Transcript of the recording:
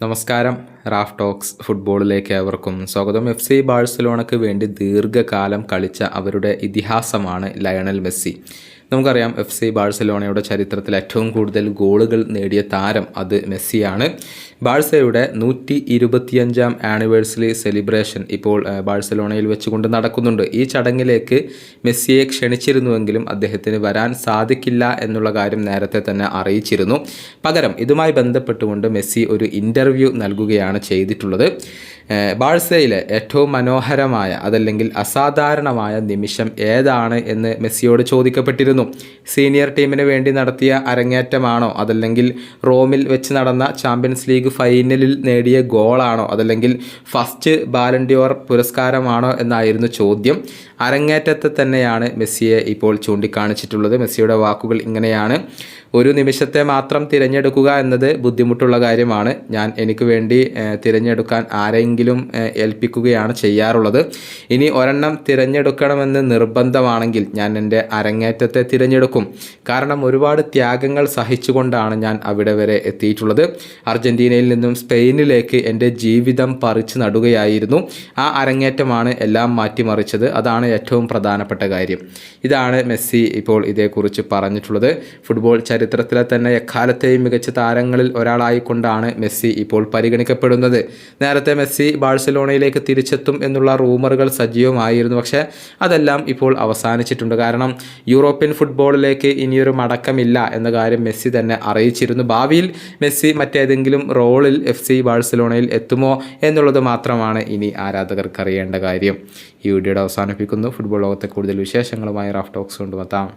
നമസ്കാരം. Raf talks ഫുട്ബോളിലേക്ക് ഏവർക്കും സ്വാഗതം. FC ബാഴ്സലോണയ്ക്ക് വേണ്ടി ദീർഘകാലം കളിച്ച അവരുടെ ഇതിഹാസമാണ് ലയണൽ മെസ്സി. നമുക്കറിയാം FC ബാഴ്സലോണയുടെ ചരിത്രത്തിൽ ഏറ്റവും കൂടുതൽ ഗോളുകൾ നേടിയ താരം അത് മെസ്സിയാണ്. ബാഴ്സയുടെ 125ാം ആനിവേഴ്സറി സെലിബ്രേഷൻ ഇപ്പോൾ ബാഴ്സലോണയിൽ വെച്ചുകൊണ്ട് നടക്കുന്നുണ്ട്. ഈ ചടങ്ങിലേക്ക് മെസ്സിയെ ക്ഷണിച്ചിരുന്നുവെങ്കിലും അദ്ദേഹത്തിന് വരാൻ സാധിക്കില്ല എന്നുള്ള കാര്യം നേരത്തെ തന്നെ അറിയിച്ചിരുന്നു. പകരം ഇതുമായി ബന്ധപ്പെട്ടുകൊണ്ട് മെസ്സി ഒരു ഇൻ്റർവ്യൂ നൽകുകയാണ് ചെയ്തിട്ടുള്ളത്. ബാഴ്സയിലെ ഏറ്റവും മനോഹരമായ അതല്ലെങ്കിൽ അസാധാരണമായ നിമിഷം ഏതാണ് എന്ന് മെസ്സിയോട് ചോദിക്കപ്പെട്ടിരുന്നു. സീനിയർ ടീമിന് വേണ്ടി നടത്തിയ അരങ്ങേറ്റമാണോ, അതല്ലെങ്കിൽ റോമിൽ വെച്ച് നടന്ന ചാമ്പ്യൻസ് ലീഗ് ഫൈനലിൽ നേടിയ ഗോളാണോ, അതല്ലെങ്കിൽ ഫസ്റ്റ് ബാലൻഡിയോർ പുരസ്കാരമാണോ എന്നായിരുന്നു ചോദ്യം. അരങ്ങേറ്റത്തെ തന്നെയാണ് മെസ്സിയെ ഇപ്പോൾ ചൂണ്ടിക്കാണിച്ചിട്ടുള്ളത്. മെസ്സിയുടെ വാക്കുകൾ ഇങ്ങനെയാണ്: ഒരു നിമിഷത്തെ മാത്രം തിരഞ്ഞെടുക്കുക എന്നത് ബുദ്ധിമുട്ടുള്ള കാര്യമാണ്. ഞാൻ എനിക്ക് വേണ്ടി തിരഞ്ഞെടുക്കാൻ ആരെങ്കിലും ഏൽപ്പിക്കുകയാണ് ചെയ്യാറുള്ളത്. ഇനി ഒരെണ്ണം തിരഞ്ഞെടുക്കണമെന്ന് നിർബന്ധമാണെങ്കിൽ ഞാൻ എൻ്റെ അരങ്ങേറ്റത്തെ തിരഞ്ഞെടുക്കും. കാരണം ഒരുപാട് ത്യാഗങ്ങൾ സഹിച്ചുകൊണ്ടാണ് ഞാൻ അവിടെ വരെ എത്തിയിട്ടുള്ളത്. അർജൻറ്റീനയിൽ നിന്നും സ്പെയിനിലേക്ക് എൻ്റെ ജീവിതം പറിച്ചു നടുകയായിരുന്നു. ആ അരങ്ങേറ്റമാണ് എല്ലാം മാറ്റിമറിച്ചത്. അതാണ് ഏറ്റവും പ്രധാനപ്പെട്ട കാര്യം. ഇതാണ് മെസ്സി ഇപ്പോൾ ഇതേക്കുറിച്ച് പറഞ്ഞിട്ടുള്ളത്. ഫുട്ബോൾ ചരിത്രത്തിലെ തന്നെ എക്കാലത്തെയും മികച്ച താരങ്ങളിൽ ഒരാളായിക്കൊണ്ടാണ് മെസ്സി ഇപ്പോൾ പരിഗണിക്കപ്പെടുന്നത്. നേരത്തെ മെസ്സി ബാഴ്സലോണയിലേക്ക് തിരിച്ചെത്തും എന്നുള്ള റൂമറുകൾ സജീവമായിരുന്നു. പക്ഷേ അതെല്ലാം ഇപ്പോൾ അവസാനിച്ചിട്ടുണ്ട്. കാരണം യൂറോപ്യൻ ഫുട്ബോളിലേക്ക് ഇനിയൊരു മടക്കമില്ല എന്ന കാര്യം മെസ്സി തന്നെ അറിയിച്ചിരുന്നു. ഭാവിയിൽ മെസ്സി മറ്റേതെങ്കിലും റോളിൽ FC ബാഴ്സലോണയിൽ എത്തുമോ എന്നുള്ളത് മാത്രമാണ് ഇനി ആരാധകർക്ക് അറിയേണ്ട കാര്യം. ഈ വീഡിയോയുടെ അവസാനിപ്പിക്കുന്നു. ഫുട്ബോൾ ലോകത്തെ കൂടുതൽ വിശേഷങ്ങളുമായി റാഫ് ടോക്സ് കൊണ്ടുമെത്താം.